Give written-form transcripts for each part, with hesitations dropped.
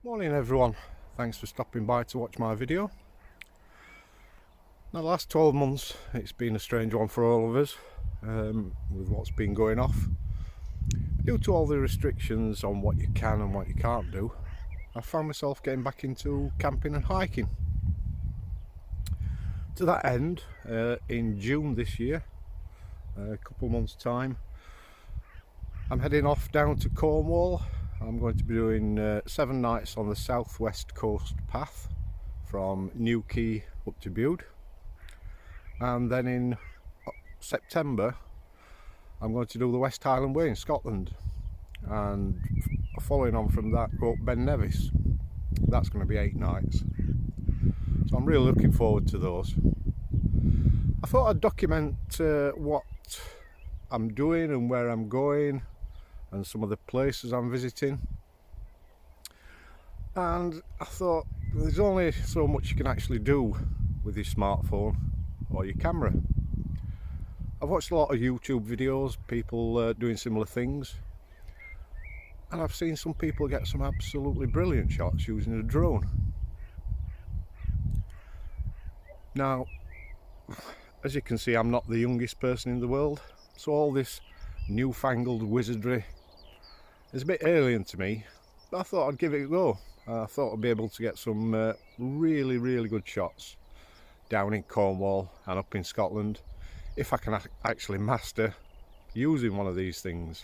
Morning everyone, thanks for stopping by to watch my video. Now the last 12 months it's been a strange one for all of us with what's been going off. Due to all the restrictions on what you can and what you can't do, I found myself getting back into camping and hiking. To that end, in June this year, a couple of months time, I'm heading off down to Cornwall. I'm going to be doing 7 nights on the southwest coast path from Newquay up to Bude, and then in September I'm going to do the West Highland Way in Scotland, and following on from that go up Ben Nevis. That's going to be 8 nights, so I'm really looking forward to those. I thought I'd document what I'm doing and where I'm going and some of the places I'm visiting. And I thought there's only so much you can actually do with your smartphone or your camera. I've watched a lot of YouTube videos, people doing similar things, and I've seen some people get some absolutely brilliant shots using a drone. Now, as you can see, I'm not the youngest person in the world, so all this newfangled wizardry is a bit alien to me, but I thought I'd give it a go. I thought I'd be able to get some really good shots down in Cornwall and up in Scotland if I can actually master using one of these things.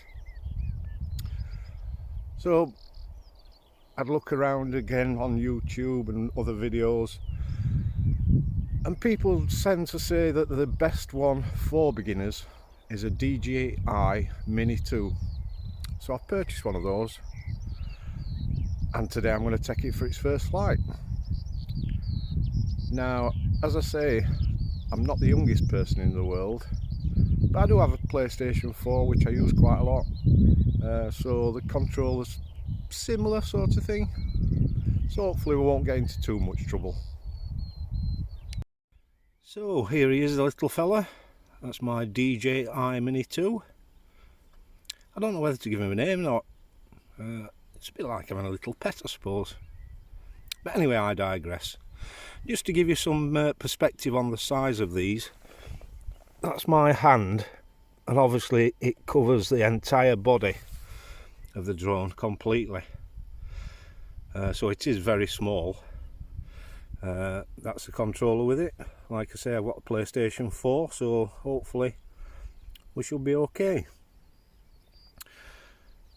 So I'd look around again on YouTube and other videos, and people tend to say that the best one for beginners is a DJI Mini 2. So I've purchased one of those, and today I'm going to take it for its first flight. Now, as I say, I'm not the youngest person in the world, but I do have a PlayStation 4 which I use quite a lot, so the controller's similar sort of thing, so hopefully we won't get into too much trouble. So here he is, the little fella. That's my DJI Mini 2. I don't know whether to give him a name or not. It's a bit like having a little pet, I suppose. But anyway, I digress. Just to give you some perspective on the size of these, that's my hand, and obviously it covers the entire body of the drone completely. So it is very small. That's the controller with it. Like I say, I've got a PlayStation 4, so hopefully we should be okay.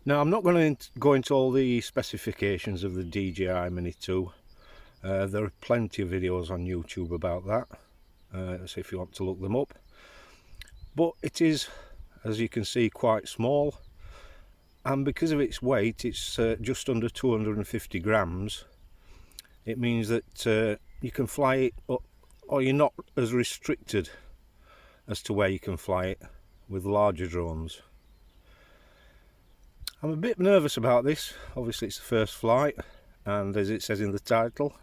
Now, I'm not going to go into all the specifications of the DJI Mini 2. There are plenty of videos on YouTube about that, so if you want to look them up. But it is, as you can see, quite small, and because of its weight, it's just under 250 grams. It means that you can fly it, or you're not as restricted as to where you can fly it with larger drones. I'm a bit nervous about this. Obviously it's the first flight, and as it says in the title,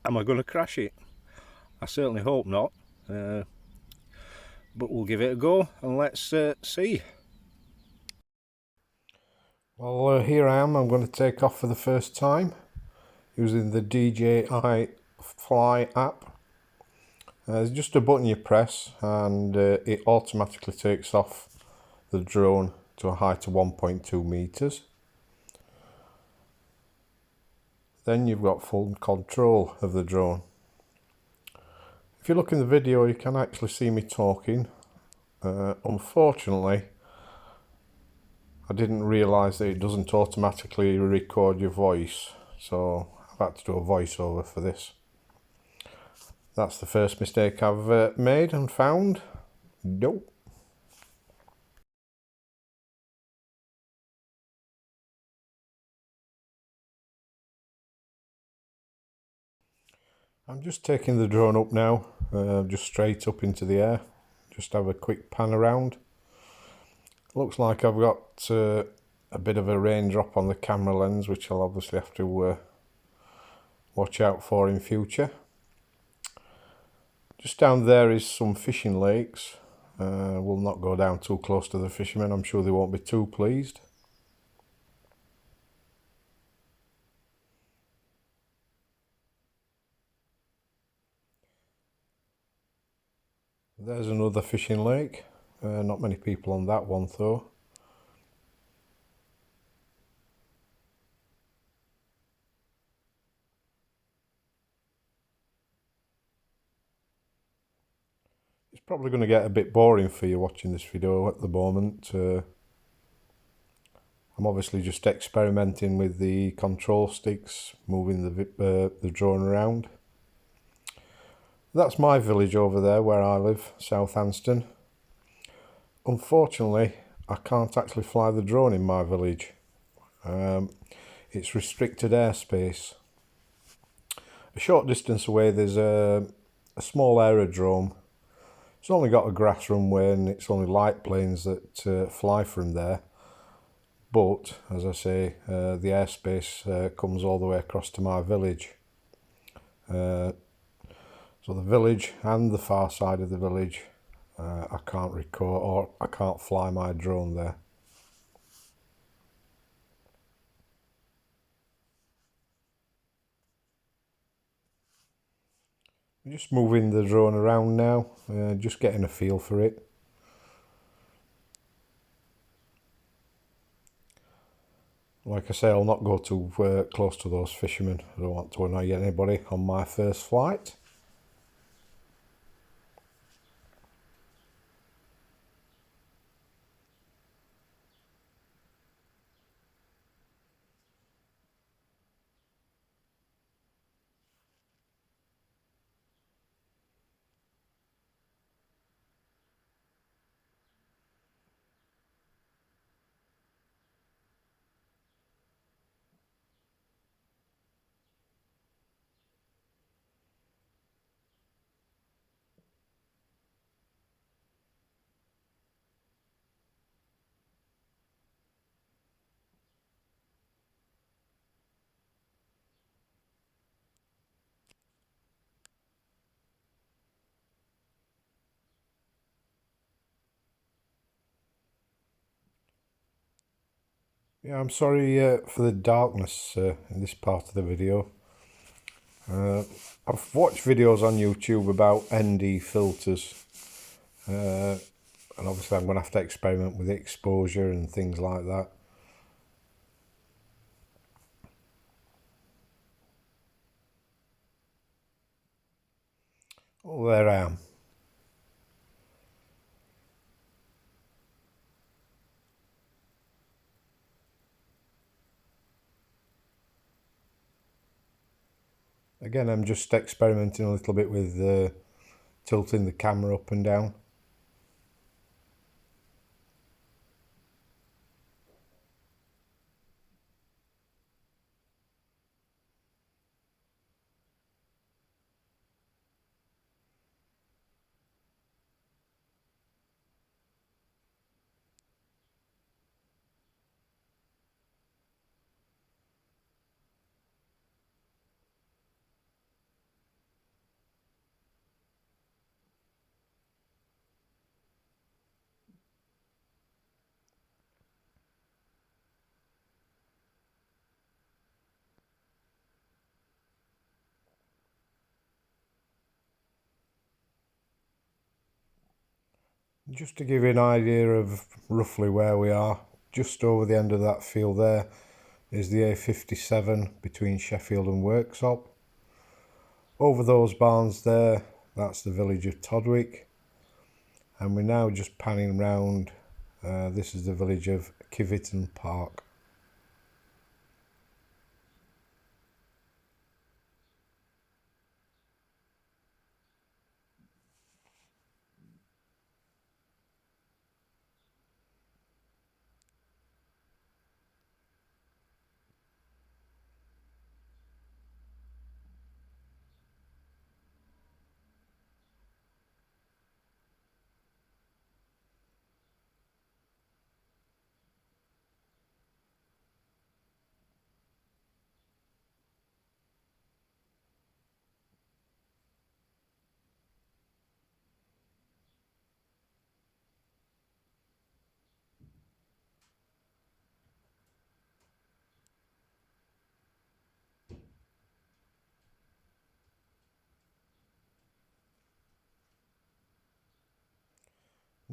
am I going to crash it? I certainly hope not, but we'll give it a go and let's see. Well, here I am. I'm going to take off for the first time using the DJI Fly app. There's just a button you press, and it automatically takes off the drone to a height of 1.2 meters. Then you've got full control of the drone. If you look in the video, you can actually see me talking. Unfortunately, I didn't realise that it doesn't automatically record your voice, so I've had to do a voiceover for this. That's the first mistake I've made and found. Nope. I'm just taking the drone up now, just straight up into the air. Just have a quick pan around. Looks like I've got a bit of a raindrop on the camera lens, which I'll obviously have to watch out for in future. Just down there is some fishing lakes. We'll not go down too close to the fishermen, I'm sure they won't be too pleased. There's another fishing lake. Not many people on that one though. It's probably going to get a bit boring for you watching this video at the moment. I'm obviously just experimenting with the control sticks, moving the drone around. That's my village over there where I live, Southampton. Unfortunately, I can't actually fly the drone in my village. It's restricted airspace. A short distance away there's a small aerodrome. It's only got a grass runway and it's only light planes that fly from there. But, as I say, the airspace comes all the way across to my village. So the village and the far side of the village, I can't record or I can't fly my drone there. I'm just moving the drone around now, just getting a feel for it. Like I say, I'll not go too close to those fishermen. I don't want to annoy anybody on my first flight. Yeah, I'm sorry for the darkness in this part of the video. I've watched videos on YouTube about ND filters, and obviously I'm going to have to experiment with exposure and things like that. Oh, there I am. Again, I'm just experimenting a little bit with tilting the camera up and down. Just to give you an idea of roughly where we are, just over the end of that field there is the A57 between Sheffield and Worksop. Over those barns there, that's the village of Todwick. And we're now just panning round. This is the village of Kiviton Park.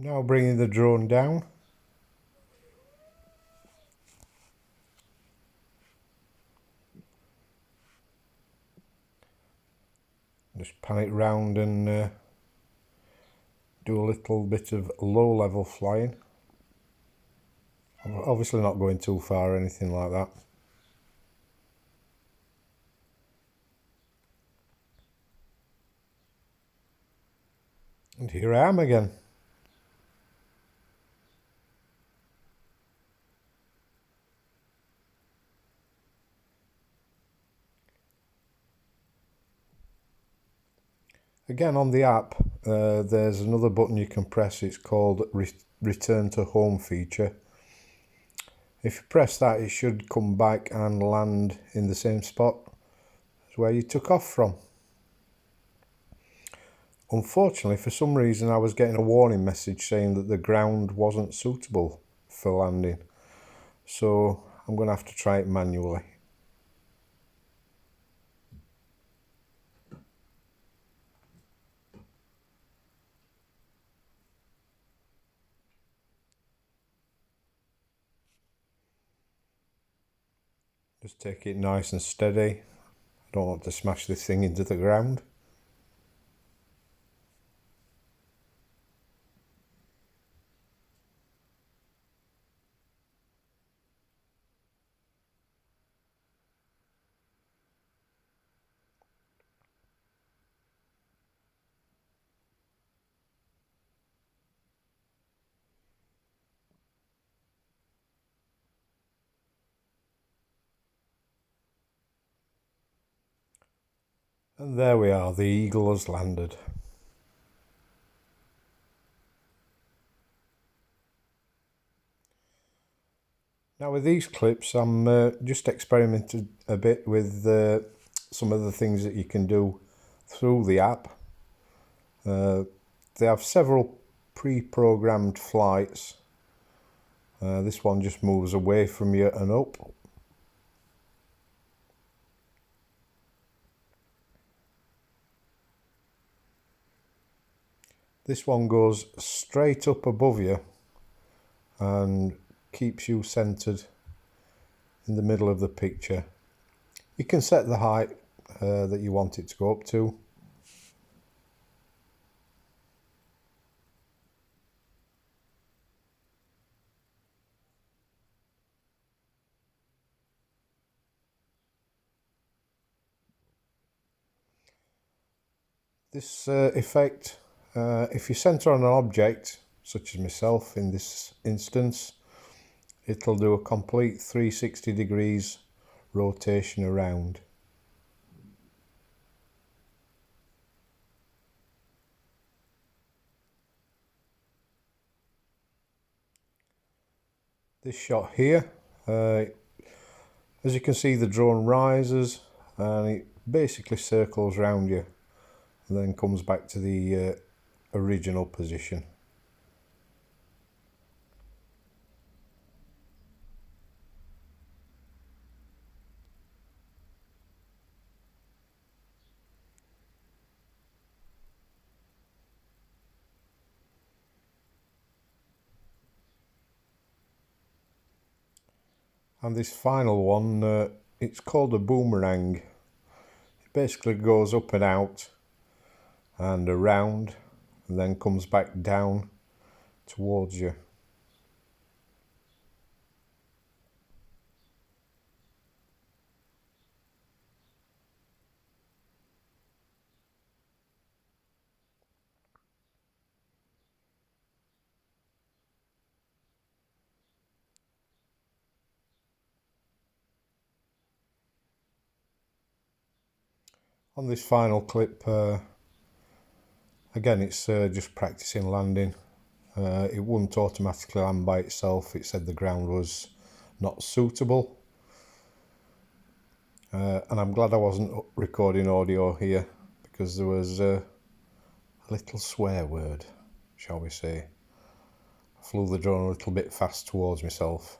Now bringing the drone down. Just pan it round and do a little bit of low level flying. I'm obviously not going too far or anything like that. And here I am again. Again, on the app, there's another button you can press. It's called Return to Home feature. If you press that, it should come back and land in the same spot as where you took off from. Unfortunately, for some reason, I was getting a warning message saying that the ground wasn't suitable for landing. So I'm going to have to try it manually. Just take it nice and steady. I don't want to smash this thing into the ground. And there we are, the Eagle has landed. Now with these clips, I'm just experimented a bit with some of the things that you can do through the app. They have several pre-programmed flights. This one just moves away from you and up. This one goes straight up above you and keeps you centered in the middle of the picture. You can set the height that you want it to go up to. This effect, if you center on an object, such as myself in this instance, it'll do a complete 360 degrees rotation around. This shot here, as you can see, the drone rises and it basically circles around you and then comes back to the original position. And this final one, it's called a boomerang. It basically goes up and out and around and then comes back down towards you. On this final clip, again it's just practicing landing. It wouldn't automatically land by itself. It said the ground was not suitable. And I'm glad I wasn't recording audio here because there was a little swear word, shall we say. I flew the drone a little bit fast towards myself,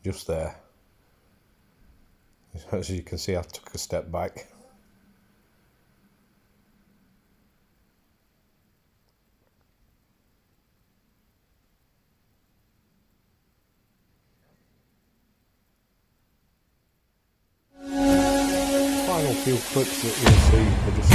just there. As you can see, I took a step back. few clips that you'll see are just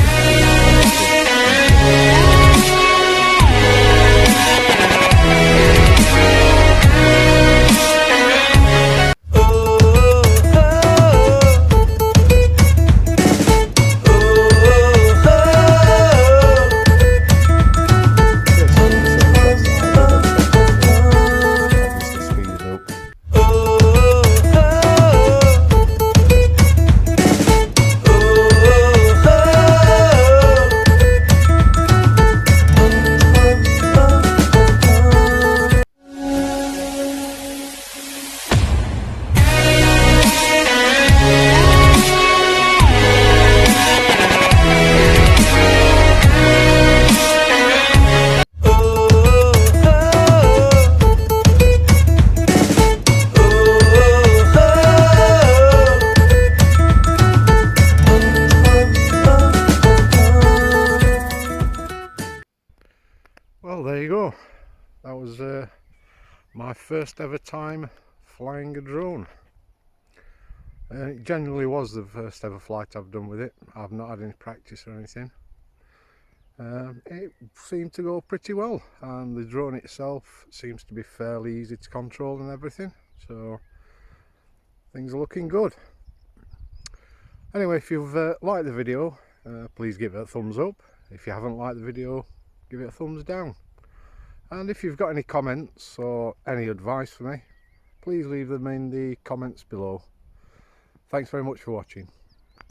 Well, there you go. That was my first ever time flying a drone. It genuinely was the first ever flight I've done with it. I've not had any practice or anything. It seemed to go pretty well, and the drone itself seems to be fairly easy to control and everything, so things are looking good. Anyway, if you've liked the video, please give it a thumbs up. If you haven't liked the video, give it a thumbs down. And if you've got any comments or any advice for me, please leave them in the comments below. Thanks very much for watching.